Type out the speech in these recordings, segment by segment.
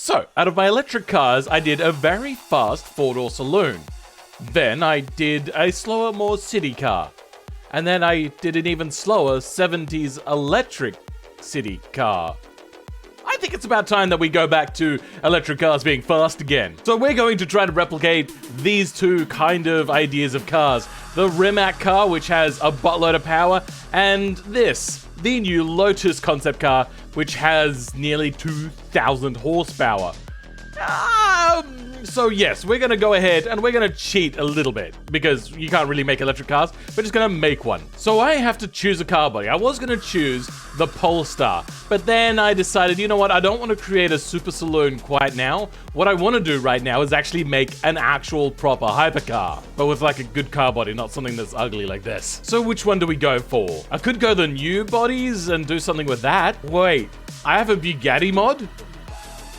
So, out of my electric cars, I did a very fast four-door saloon. Then I did a slower, more city car. And then I did an even slower 70s electric city car. I think it's about time that we go back to electric cars being fast again. So we're going to try to replicate these two kind of ideas of cars. The Rimac car, which has a buttload of power, and this, the new Lotus concept car, which has nearly 2,000 horsepower. So yes, we're going to go ahead and we're going to cheat a little bit because you can't really make electric cars. We're just going to make one. So I have to choose a car body. I was going to choose the Polestar, but then I decided, you know what? I don't want to create a super saloon quite now. What I want to do right now is actually make an actual proper hypercar, but with like a good car body, not something that's ugly like this. So which one do we go for? I could go the new bodies and do something with that. Wait, I have a Bugatti mod?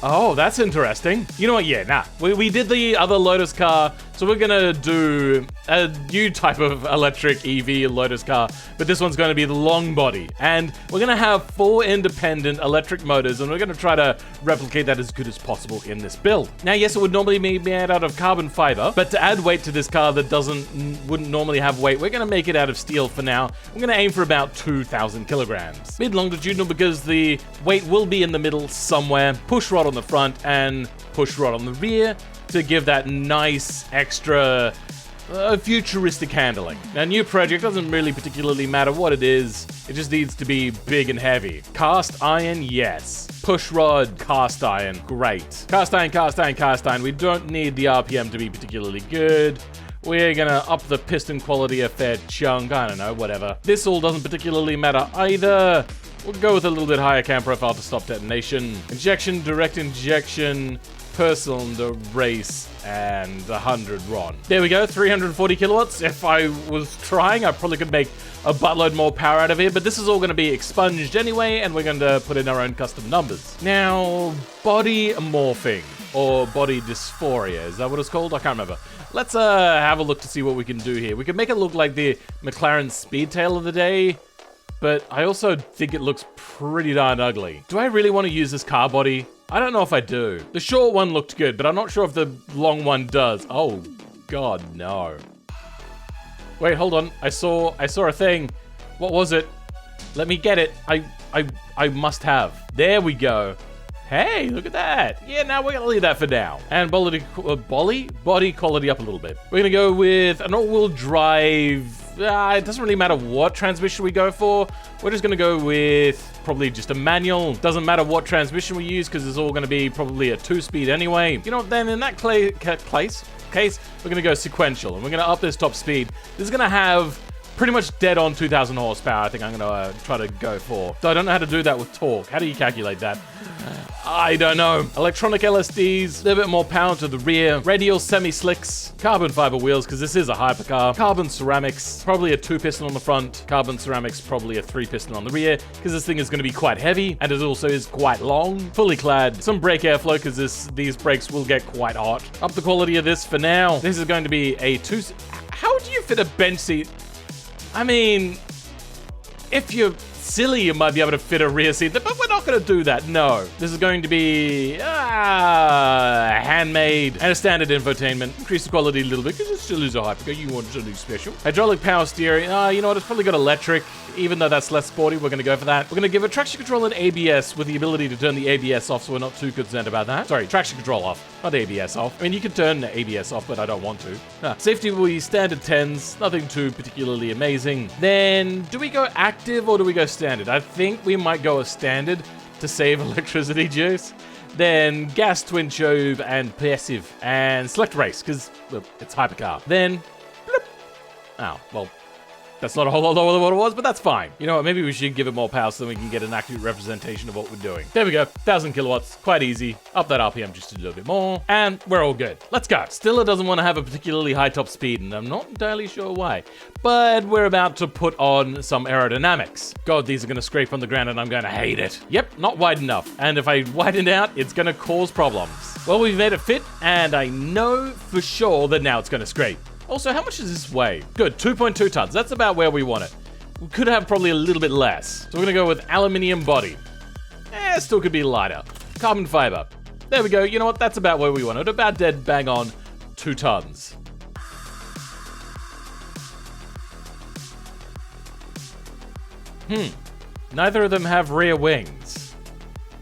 Oh, that's interesting. You know what? Yeah, nah. We did the other Lotus car, so we're gonna do a new type of electric EV Lotus car, but this one's gonna be the long body. And we're gonna have 4 independent electric motors, and we're gonna try to replicate that as good as possible in this build. Now, yes, it would normally be made out of carbon fiber, but to add weight to this car that wouldn't normally have weight, we're gonna make it out of steel for now. We're gonna aim for about 2,000 kilograms. Mid-longitudinal because the weight will be in the middle somewhere. Push rod on the front and push rod on the rear to give that nice extra futuristic handling. Now, new project doesn't really particularly matter what it is. It just needs to be big and heavy. Cast iron, yes. Push rod, cast iron, great. Cast iron, cast iron, cast iron. We don't need the RPM to be particularly good. We're gonna up the piston quality a fair chunk. I don't know, whatever. This all doesn't particularly matter either. We'll go with a little bit higher cam profile to stop detonation. Injection, direct injection, per cylinder, race, and 100 RON. There we go, 340 kilowatts. If I was trying, I probably could make a buttload more power out of here, but this is all going to be expunged anyway, and we're going to put in our own custom numbers. Now, body morphing, or body dysphoria, is that what it's called? I can't remember. Let's have a look to see what we can do here. We can make it look like the McLaren Speedtail of the day, but I also think it looks pretty darn ugly. Do I really want to use this car body? I don't know if I do. The short one looked good, but I'm not sure if the long one does. Oh, God, no. Wait, hold on. I saw a thing. What was it? Let me get it. I must have. There we go. Hey, look at that. Yeah, now we're going to leave that for now. And body quality up a little bit. We're going to go with an all-wheel drive. It doesn't really matter what transmission we go for. We're just going to go with probably just a manual. Doesn't matter what transmission we use because it's all going to be probably a 2-speed anyway. You know what, then in that case, we're going to go sequential. And we're going to up this top speed. This is going to have pretty much dead on 2,000 horsepower, I think I'm going to try to go for. So I don't know how to do that with torque. How do you calculate that? I don't know. Electronic LSDs, a little bit more power to the rear. Radial semi-slicks. Carbon fiber wheels, because this is a hypercar. Carbon ceramics, probably a 2-piston on the front. Carbon ceramics, probably a 3-piston on the rear, because this thing is going to be quite heavy, and it also is quite long. Fully clad. Some brake airflow, because these brakes will get quite hot. Up the quality of this for now. This is going to be a 2... How do you fit a bench seat? I mean, if you're silly, you might be able to fit a rear seat, but we're not going to do that, no. This is going to be handmade and a standard infotainment. Increase the quality a little bit because it still is a hypercar. You want something special. Hydraulic power steering. You know what? It's probably got electric. Even though that's less sporty, we're going to go for that. We're going to give it traction control and ABS with the ability to turn the ABS off, so we're not too concerned about that. Sorry, traction control off, not ABS off. I mean, you can turn the ABS off, but I don't want to. Safety will be standard 10s, nothing too particularly amazing. Then, do we go active or do we go standard? I think we might go a standard to save electricity juice. Then gas, twin tube, and passive, and select race, because well, it's hypercar. Then, bloop. Oh, well, that's not a whole lot lower than what it was, but that's fine. You know what, maybe we should give it more power so we can get an accurate representation of what we're doing. There we go, 1,000 kilowatts, quite easy. Up that RPM just a little bit more, and we're all good. Let's go. Still, it doesn't want to have a particularly high top speed, and I'm not entirely sure why. But we're about to put on some aerodynamics. God, these are going to scrape on the ground, and I'm going to hate it. Yep, not wide enough. And if I widen it out, it's going to cause problems. Well, we've made it fit, and I know for sure that now it's going to scrape. Also, how much does this weigh? Good, 2.2 tons. That's about where we want it. We could have probably a little bit less. So we're gonna go with aluminium body. Still could be lighter. Carbon fiber. There we go. You know what? That's about where we want it. About dead bang on 2 tons. Neither of them have rear wings.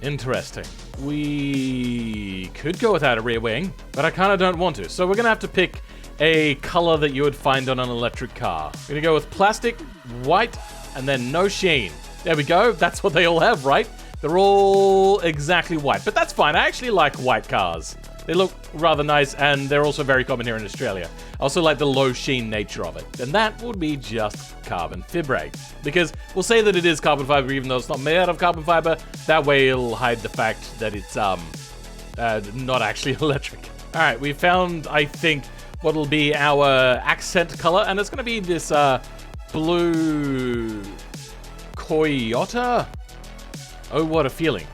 Interesting. We could go without a rear wing, but I kind of don't want to. So we're going to have to pick a color that you would find on an electric car. We're going to go with plastic, white, and then no sheen. There we go. That's what they all have, right? They're all exactly white, but that's fine. I actually like white cars. They look rather nice, and they're also very common here in Australia. I also like the low sheen nature of it. And that would be just carbon fibre. Because we'll say that it is carbon fibre, even though it's not made out of carbon fibre. That way it'll hide the fact that it's not actually electric. All right, we found, I think, what'll be our accent color, and it's going to be this blue coyote. Oh, what a feeling.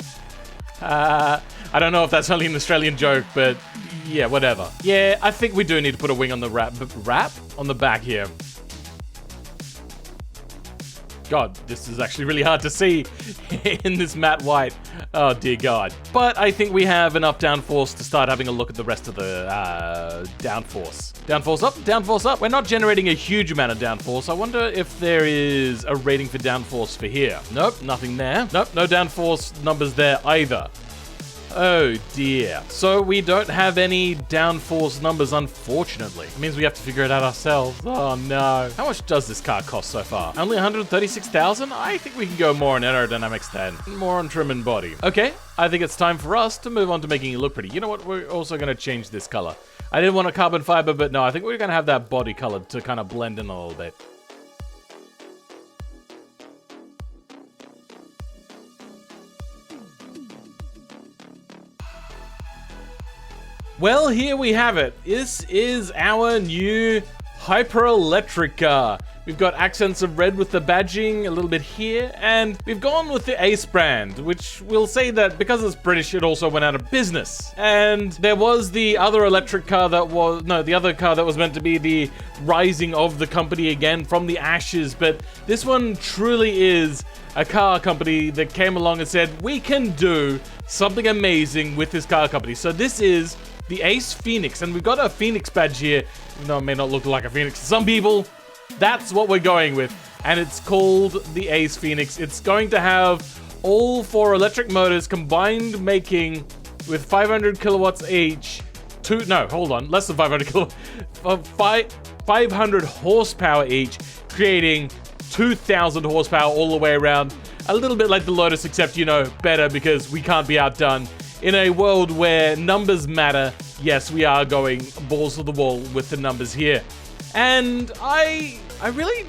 I don't know if that's only an Australian joke, but yeah, whatever. Yeah, I think we do need to put a wing on the wrap on the back here. God, this is actually really hard to see in this matte white. Oh dear God. But I think we have enough downforce to start having a look at the rest of the downforce. Downforce up, downforce up. We're not generating a huge amount of downforce. I wonder if there is a rating for downforce for here. Nope, nothing there. Nope, no downforce numbers there either. Oh dear. So we don't have any downforce numbers, unfortunately. It means we have to figure it out ourselves. Oh no. How much does this car cost so far? Only 136,000? I think we can go more on aerodynamics then. More on trim and body. Okay, I think it's time for us to move on to making it look pretty. You know what? We're also going to change this color. I didn't want a carbon fiber, but no, I think we're going to have that body color to kind of blend in a little bit. Well, here we have it. This is our new hyper-electric car. We've got accents of red with the badging a little bit here, and we've gone with the Ace brand, which we'll say that because it's British, it also went out of business. And there was the other electric car that was, no, the other car that was meant to be the rising of the company again from the ashes, but this one truly is a car company that came along and said, we can do something amazing with this car company. So this is the Ace Phoenix, and we've got a Phoenix badge here, even though it may not look like a Phoenix to some people. That's what we're going with, and it's called the Ace Phoenix. It's going to have all 4 electric motors combined, making with 500 kilowatts each. Less than 500 kilowatts. 500 horsepower each, creating 2,000 horsepower all the way around. A little bit like the Lotus, except, you know, better because we can't be outdone. In a world where numbers matter, yes, we are going balls to the wall with the numbers here. And I really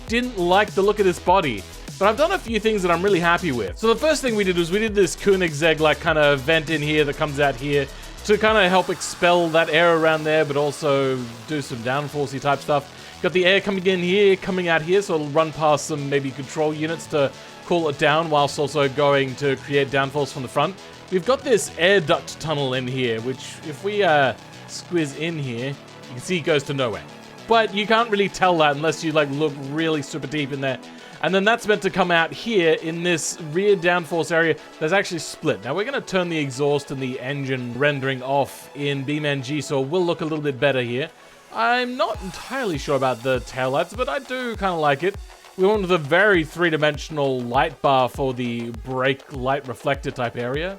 didn't like the look of this body, but I've done a few things that I'm really happy with. So the first thing we did was we did this Koenigsegg like kind of vent in here that comes out here to kind of help expel that air around there, but also do some downforcey type stuff. Got the air coming in here, coming out here, so it'll run past some maybe control units to cool it down whilst also going to create downforce from the front. We've got this air duct tunnel in here, which if we squeeze in here, you can see it goes to nowhere. But you can't really tell that unless you like look really super deep in there. And then that's meant to come out here in this rear downforce area that's actually split. Now we're going to turn the exhaust and the engine rendering off in BeamNG, so we'll look a little bit better here. I'm not entirely sure about the taillights, but I do kind of like it. We went with a very three-dimensional light bar for the brake light reflector type area.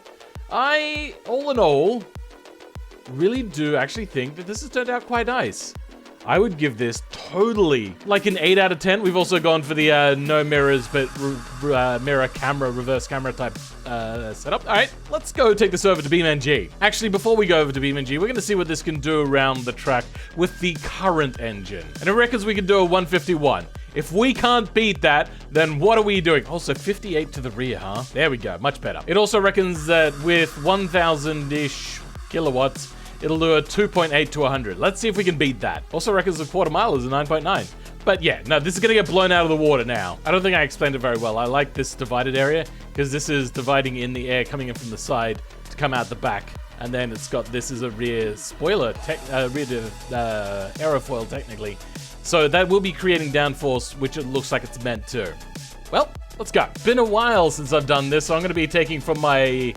I, all in all, really do actually think that this has turned out quite nice. I would give this totally like an 8 out of 10. We've also gone for the no mirrors, but mirror camera, reverse camera type setup. All right, let's go take this over to BeamNG. Actually, before we go over to BeamNG, we're going to see what this can do around the track with the current engine. And it reckons we can do a 151. If we can't beat that, then what are we doing? Also, 58 to the rear, huh? There we go, much better. It also reckons that with 1,000-ish kilowatts, it'll do a 2.8 to 100. Let's see if we can beat that. Also reckons a quarter mile is a 9.9. But yeah, no, this is gonna get blown out of the water now. I don't think I explained it very well. I like this divided area because this is dividing in the air coming in from the side to come out the back. And then it's got, this is a rear spoiler, rear aerofoil technically. So that will be creating downforce, which it looks like it's meant to. Well, Let's go. Been a while since I've done this, so I'm going to be taking from my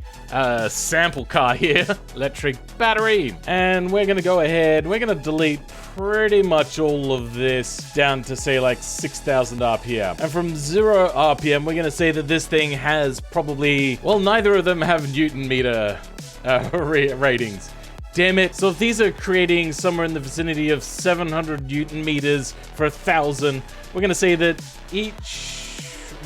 sample car here, electric battery. And we're going to go ahead, we're going to delete pretty much all of this down to say like 6,000 RPM. And from 0 RPM, we're going to say that this thing has probably, well, neither of them have Newton meter ratings. Damn it. So if these are creating somewhere in the vicinity of 700 Newton meters for 1,000, we're going to say that each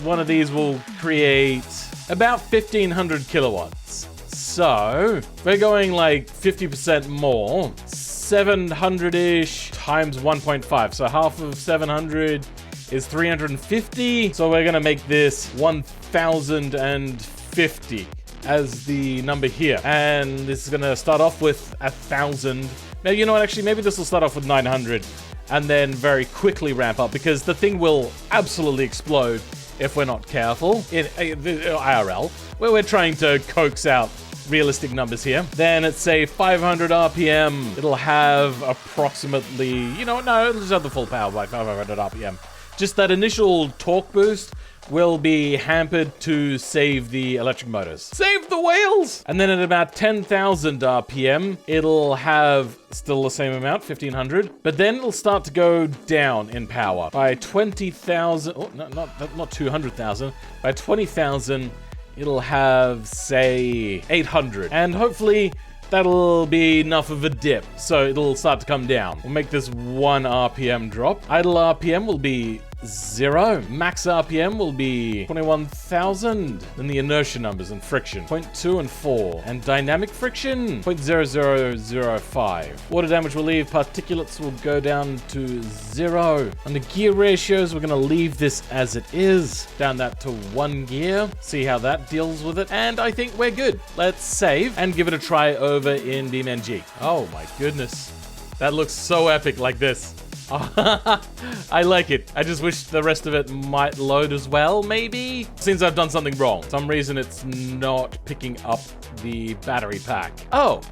one of these will create about 1,500 kilowatts. So we're going like 50% more. 700-ish times 1.5. So half of 700 is 350. So we're going to make this 1,050 as the number here. And this is going to start off with 1,000. Maybe, you know what, actually, maybe this will start off with 900 and then very quickly ramp up, because the thing will absolutely explode if we're not careful in IRL, where we're trying to coax out realistic numbers here. Then at say 500 RPM, it'll have approximately, you know, no, it'll just have the full power by 500 RPM. Just that initial torque boost will be hampered to save the electric motors. Save the whales! And then at about 10,000 RPM, it'll have still the same amount, 1,500, but then it'll start to go down in power. By 20,000, oh, not 200,000, by 20,000, it'll have, say, 800. And hopefully, that'll be enough of a dip, so it'll start to come down. We'll make this 1 RPM drop. Idle RPM will be 0. Max RPM will be 21,000. Then the inertia numbers and friction, 0.2 and 4. And dynamic friction, 0.0005. Water damage will leave, particulates will go down to 0. On the gear ratios, we're gonna leave this as it is. Down that to 1 gear. See how that deals with it. And I think we're good. Let's save and give it a try over in BeamNG. Oh my goodness. That looks so epic like this. I like it. I just wish the rest of it might load as well, maybe? Since I've done something wrong. For some reason it's not picking up the battery pack. Oh,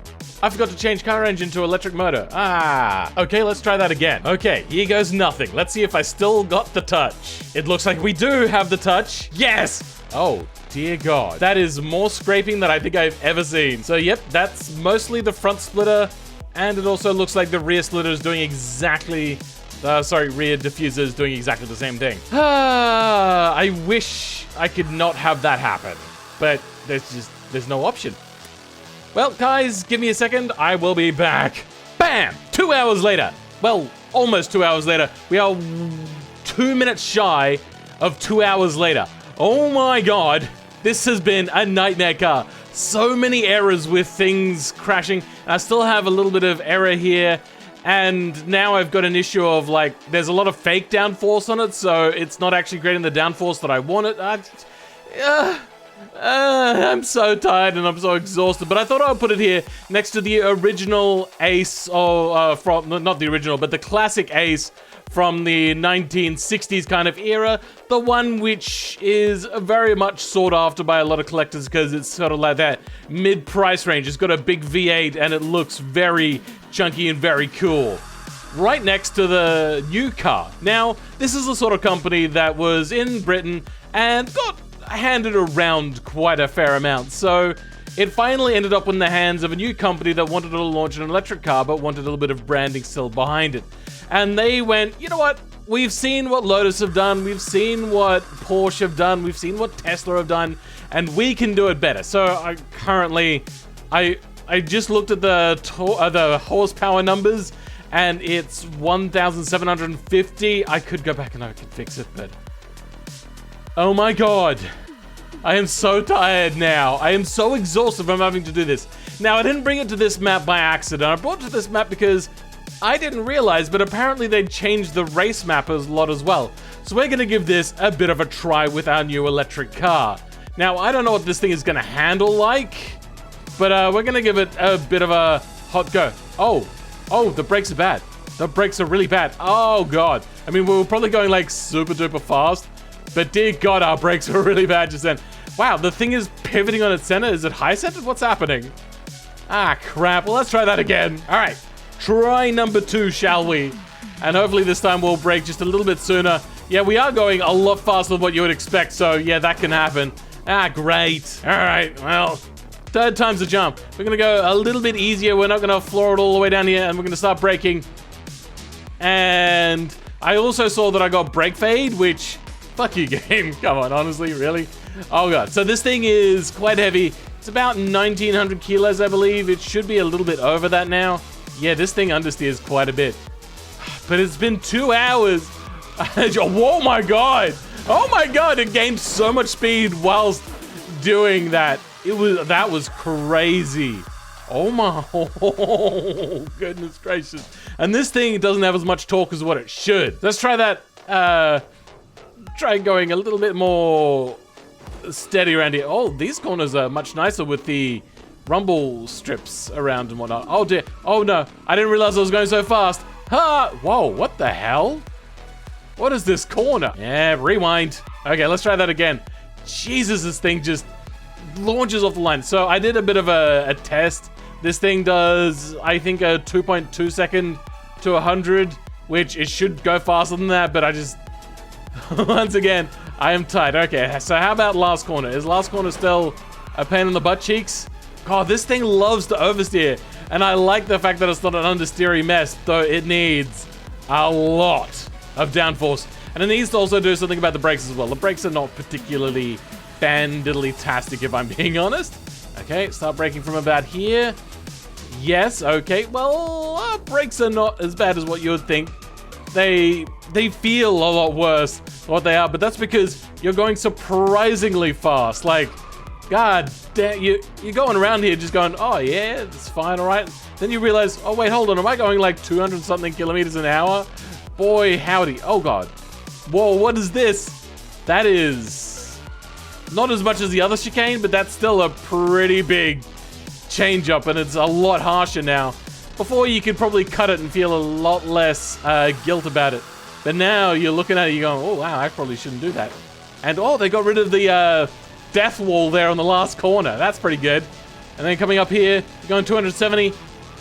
I forgot to change car engine to electric motor. Okay, let's try that again. Okay, here goes nothing. Let's see if I still got the touch. It looks like we do have the touch. Yes! Oh, dear God. That is more scraping than I think I've ever seen. So yep, that's mostly the front splitter. And it also looks like the rear splitter is doing exactly, rear diffuser is doing exactly the same thing. I wish I could not have that happen, but there's no option. Well, guys, give me a second. I will be back. Bam! 2 hours later. Well, almost 2 hours later. We are 2 minutes shy of 2 hours later. Oh my God. This has been a nightmare car. So many errors with things crashing. I still have a little bit of error here. And now I've got an issue of like, there's a lot of fake downforce on it. So it's not actually creating the downforce that I wanted. I'm so tired and I'm so exhausted. But I thought I'd put it here next to the original Ace. Not the original, but the classic Ace from the 1960s kind of era, the one which is very much sought after by a lot of collectors because it's sort of like that mid-price range. It's got a big V8 and it looks very chunky and very cool. Right next to the new car. Now, this is the sort of company that was in Britain and got handed around quite a fair amount. So it finally ended up in the hands of a new company that wanted to launch an electric car but wanted a little bit of branding still behind it. And they went, you know what? We've seen what Lotus have done. We've seen what Porsche have done. We've seen what Tesla have done. And we can do it better. So I just looked at the horsepower numbers. And it's 1,750. I could go back and I could fix it, but oh my God. I am so tired now. I am so exhausted from having to do this. Now, I didn't bring it to this map by accident. I brought it to this map because I didn't realize, but apparently they changed the race map a lot as well. So we're gonna give this a bit of a try with our new electric car. Now, I don't know what this thing is gonna handle like, but we're gonna give it a bit of a hot go. Oh, the brakes are bad. The brakes are really bad. Oh God. I mean, we were probably going like super duper fast, but dear God, our brakes were really bad just then. Wow, the thing is pivoting on its center. Is it high centered? What's happening? Ah, crap. Well, let's try that again. All right. Try number 2, shall we? And hopefully this time we'll brake just a little bit sooner. Yeah, we are going a lot faster than what you would expect, so yeah, that can happen. Ah, great. All right, well, third time's a jump. We're gonna go a little bit easier. We're not gonna floor it all the way down here, and we're gonna start braking. And I also saw that I got brake fade, which, fuck you, game. Come on, honestly, really? Oh god, so this thing is quite heavy. It's about 1,900 kilos, I believe. It should be a little bit over that now. Yeah, this thing understeers quite a bit. But it's been 2 hours. Oh my god. Oh my god, it gained so much speed whilst doing that. That was crazy. Oh my goodness gracious. And this thing doesn't have as much torque as what it should. Let's try that. Try going a little bit more steady around here. Oh, these corners are much nicer with the rumble strips around and whatnot. Oh dear. Oh no. I didn't realize I was going so fast. Ha! Whoa, what the hell? What is this corner? Yeah, rewind. Okay, let's try that again. Jesus, this thing just launches off the line. So I did a bit of a test. This thing does, I think, a 2.2 second to 100, which it should go faster than that, but I just, once again, I am tight. Okay, so how about last corner? Is last corner still a pain in the butt cheeks? God, this thing loves to oversteer. And I like the fact that it's not an understeery mess, though it needs a lot of downforce. And it needs to also do something about the brakes as well. The brakes are not particularly fan-diddly-tastic, if I'm being honest. Okay, start braking from about here. Yes, okay. Well, brakes are not as bad as what you would think. They feel a lot worse than what they are, but that's because you're going surprisingly fast. Like, god damn, you're going around here just going, oh yeah, it's fine, all right. Then you realize, oh wait, hold on, am I going like 200 something kilometers an hour? Boy, howdy. Oh god. Whoa, what is this? That is not as much as the other chicane, but that's still a pretty big change up, and it's a lot harsher now. Before, you could probably cut it and feel a lot less guilt about it. But now you're looking at it, you're going, oh wow, I probably shouldn't do that. And oh, they got rid of the death wall there on the last corner. That's pretty good. And then coming up here, you're going 270.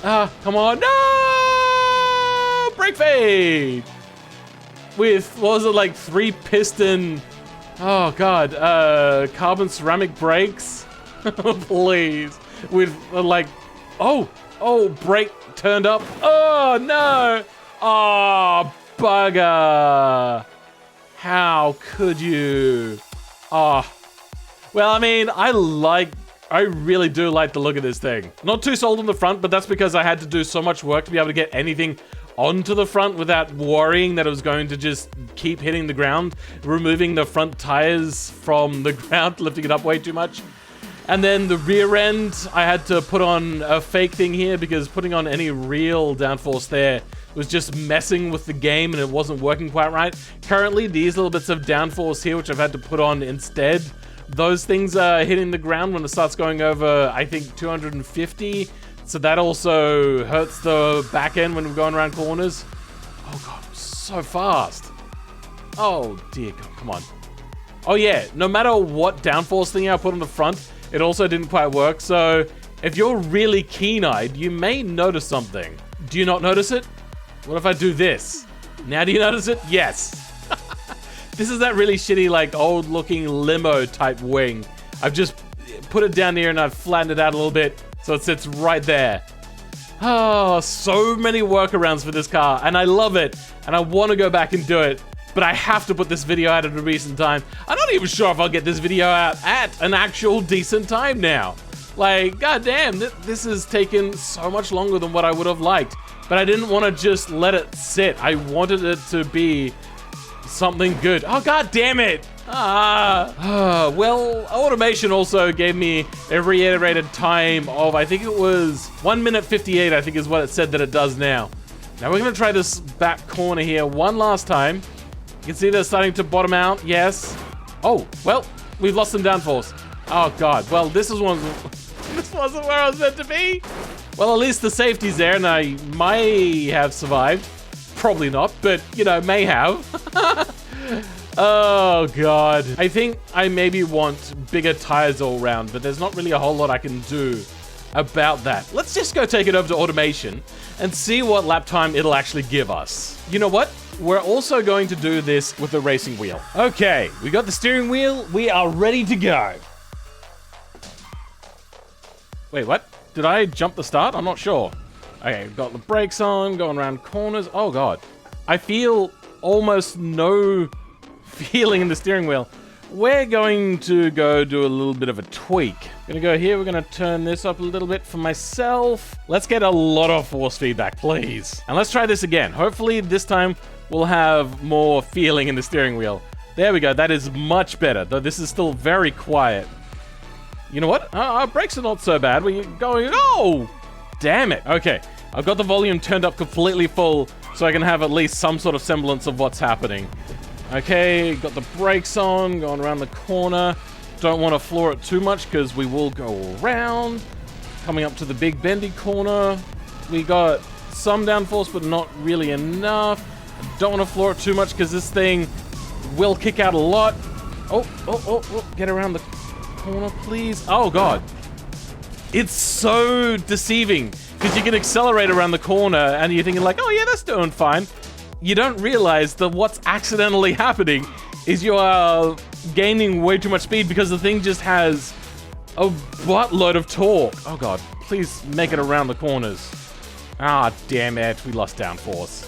Come on. No! Brake fade! With, what was it, like 3 piston, oh god, carbon ceramic brakes? Please. With like, oh, brake turned up. Oh no! Oh, bugger. How could you? Oh. Well, I mean, I really do like the look of this thing. Not too sold on the front, but that's because I had to do so much work to be able to get anything onto the front without worrying that it was going to just keep hitting the ground, removing the front tires from the ground, lifting it up way too much. And then the rear end, I had to put on a fake thing here because putting on any real downforce there was just messing with the game and it wasn't working quite right. Currently, these little bits of downforce here, which I've had to put on instead, those things are hitting the ground when it starts going over, I think, 250. So that also hurts the back end when we're going around corners. Oh god, I'm so fast. Oh dear god, come on. Oh yeah, no matter what downforce thing I put on the front, it also didn't quite work. So if you're really keen-eyed, you may notice something. Do you not notice it? What if I do this? Now do you notice it? Yes. This is that really shitty, like, old-looking limo-type wing. I've just put it down here and I've flattened it out a little bit so it sits right there. Oh, so many workarounds for this car, and I love it, and I want to go back and do it, but I have to put this video out at a recent time. I'm not even sure if I'll get this video out at an actual decent time now. Like, goddamn, this has taken so much longer than what I would have liked, but I didn't want to just let it sit. I wanted it to be something good. Oh, god damn it! Well, automation also gave me a reiterated time of, I think it was 1 minute 58, I think is what it said that it does now. Now we're gonna try this back corner here one last time. You can see they're starting to bottom out, yes. Oh, well, we've lost some downforce. Oh god, well, this wasn't where I was meant to be. Well, at least the safety's there and I might have survived. Probably not, but, you know, may have. Oh, God. I think I maybe want bigger tires all around, but there's not really a whole lot I can do about that. Let's just go take it over to automation and see what lap time it'll actually give us. You know what? we're also going to do this with the racing wheel. Okay, we got the steering wheel. We are ready to go. Wait, what? Did I jump the start? I'm not sure. Okay, got the brakes on, going around corners. Oh God. I feel almost no feeling in the steering wheel. We're going to go do a little bit of a tweak. Gonna go here, we're gonna turn this up a little bit for myself. Let's get a lot of force feedback, please. And let's try this again. Hopefully this time we'll have more feeling in the steering wheel. There we go, that is much better, though this is still very quiet. You know what? Our brakes are not so bad. We're going, oh, damn it. Okay, I've got the volume turned up completely full so I can have at least some sort of semblance of what's happening. Okay, got the brakes on, going around the corner. Don't want to floor it too much because we will go around. Coming up to the big bendy corner. We got some downforce, but not really enough. Don't want to floor it too much because this thing will kick out a lot. Oh, get around the corner, please. Oh, God. It's so deceiving because you can accelerate around the corner and you're thinking like, oh, yeah, that's doing fine. You don't realize that what's accidentally happening is you are gaining way too much speed because the thing just has a buttload of torque. Oh God, please make it around the corners. Ah, damn it, we lost downforce.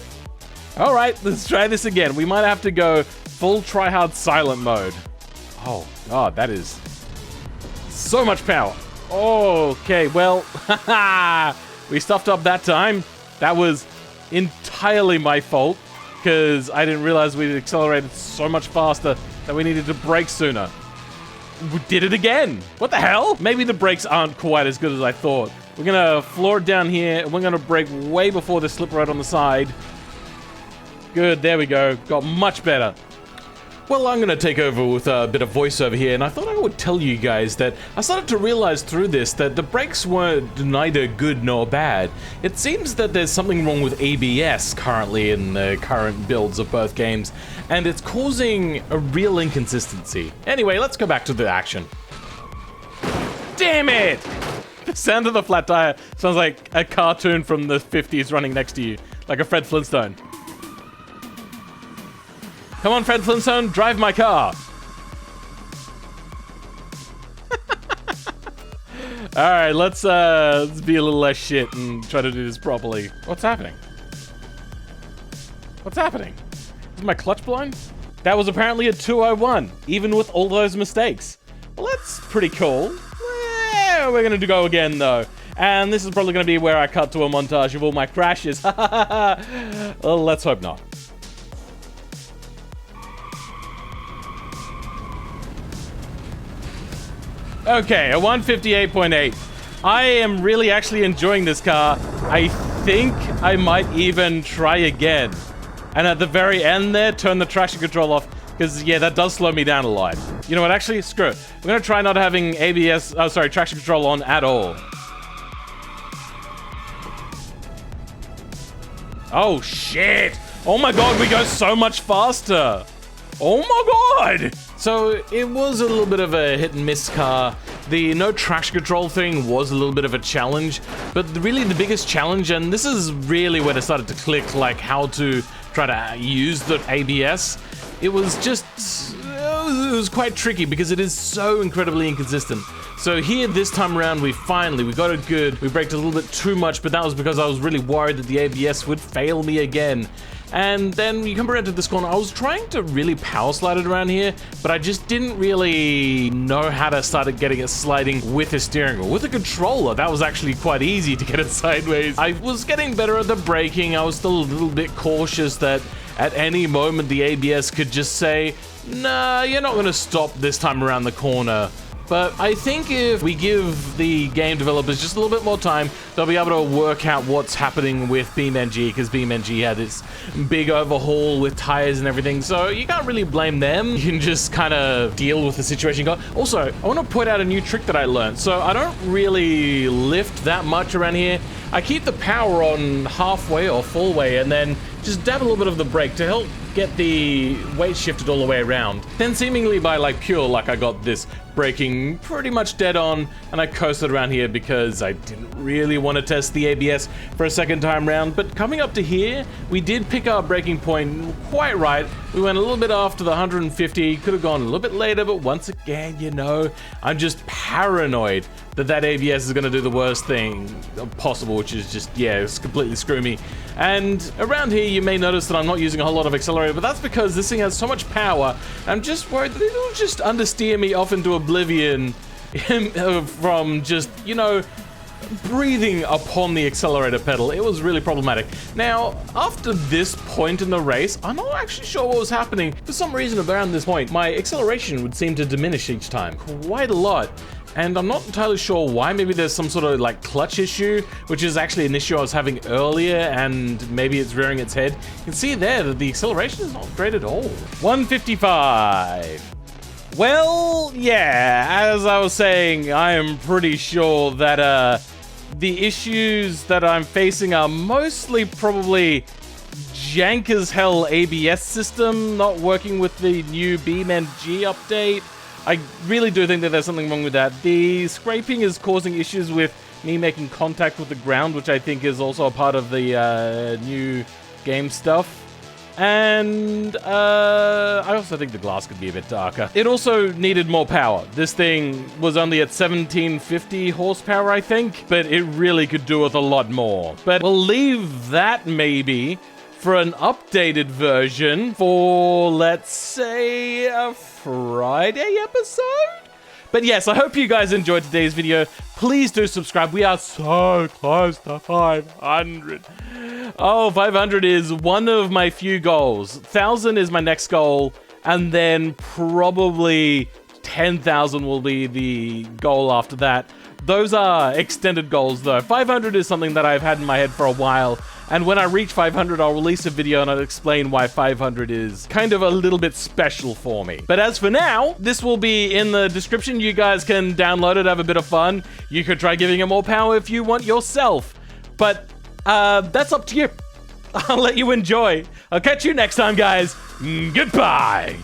All right, let's try this again. We might have to go full try-hard silent mode. Oh God, that is so much power. Okay, well, we stuffed up that time. That was entirely my fault because I didn't realize we'd accelerated so much faster that we needed to brake sooner. We did it again. What the hell? Maybe the brakes aren't quite as good as I thought. We're gonna floor it down here and we're gonna brake way before the slip road on the side. Good, there we go. Got much better. Well, I'm gonna take over with a bit of voiceover here, and I thought I would tell you guys that I started to realize through this that the brakes weren't neither good nor bad. It seems that there's something wrong with ABS currently in the current builds of both games, and it's causing a real inconsistency. Anyway, let's go back to the action. Damn it! The sound of the flat tire sounds like a cartoon from the 50s running next to you, like a Fred Flintstone. Come on, Fred Flintstone, drive my car. All right, let's be a little less shit and try to do this properly. What's happening? What's happening? Is my clutch blind? That was apparently a 201, even with all those mistakes. Well, that's pretty cool. We're gonna go again though. And this is probably gonna be where I cut to a montage of all my crashes. Well, let's hope not. Okay, a 158.8. I am really actually enjoying this car. I think I might even try again. And at the very end there, turn the traction control off. Because, yeah, that does slow me down a lot. You know what, actually, screw it. We're going to try not having traction control on at all. Oh, shit. Oh my God, we go so much faster. Oh my God. So it was a little bit of a hit and miss car. The no traction control thing was a little bit of a challenge, but really the biggest challenge, and this is really when it started to click, like how to try to use the ABS. It was quite tricky because it is so incredibly inconsistent. So here this time around we got it good. We braked a little bit too much, but that was because I was really worried that the ABS would fail me again. And then you come around to this corner. I was trying to really power slide it around here, but I just didn't really know how to start getting it sliding with a steering wheel. With a controller, that was actually quite easy to get it sideways. I was getting better at the braking. I was still a little bit cautious that at any moment the ABS could just say, nah, you're not gonna stop this time around the corner. But I think if we give the game developers just a little bit more time, they'll be able to work out what's happening with BeamNG, because BeamNG had this big overhaul with tires and everything, so you can't really blame them. You can just kind of deal with the situation you got. Also, I want to point out a new trick that I learned. So I don't really lift that much around here. I keep the power on halfway or full way, and then just dab a little bit of the brake to help get the weight shifted all the way around. Then seemingly by like pure luck, I got this braking pretty much dead on, and I coasted around here because I didn't really want to test the ABS for a second time round. But coming up to here, we did pick our braking point quite right. We went a little bit after the 150, could have gone a little bit later, but once again, you know, I'm just paranoid that ABS is going to do the worst thing possible, which is just, yeah, it's completely screw me. And around here, you may notice that I'm not using a whole lot of accelerator, but that's because this thing has so much power. I'm just worried that it'll just understeer me off into oblivion from just, you know, breathing upon the accelerator pedal. It was really problematic. Now, after this point in the race, I'm not actually sure what was happening. For some reason around this point, my acceleration would seem to diminish each time quite a lot. And I'm not entirely sure why. Maybe there's some sort of like clutch issue, which is actually an issue I was having earlier, and maybe it's rearing its head. You can see there that the acceleration is not great at all. 155. Well, yeah, as I was saying, I am pretty sure that the issues that I'm facing are mostly probably jank as hell ABS system not working with the new BeamNG update. I really do think that there's something wrong with that. The scraping is causing issues with me making contact with the ground, which I think is also a part of the new game stuff. And I also think the glass could be a bit darker. It also needed more power. This thing was only at 1750 horsepower, I think, but it really could do with a lot more. But we'll leave that maybe for an updated version for, let's say, a Friday episode? But yes, I hope you guys enjoyed today's video. Please do subscribe. We are so close to 500. Oh, 500 is one of my few goals. 1,000 is my next goal, and then probably 10,000 will be the goal after that. Those are extended goals though. 500 is something that I've had in my head for a while, and when I reach 500, I'll release a video and I'll explain why 500 is kind of a little bit special for me. But as for now, this will be in the description. You guys can download it, have a bit of fun. You could try giving it more power if you want yourself. But that's up to you. I'll let you enjoy. I'll catch you next time, guys. Goodbye.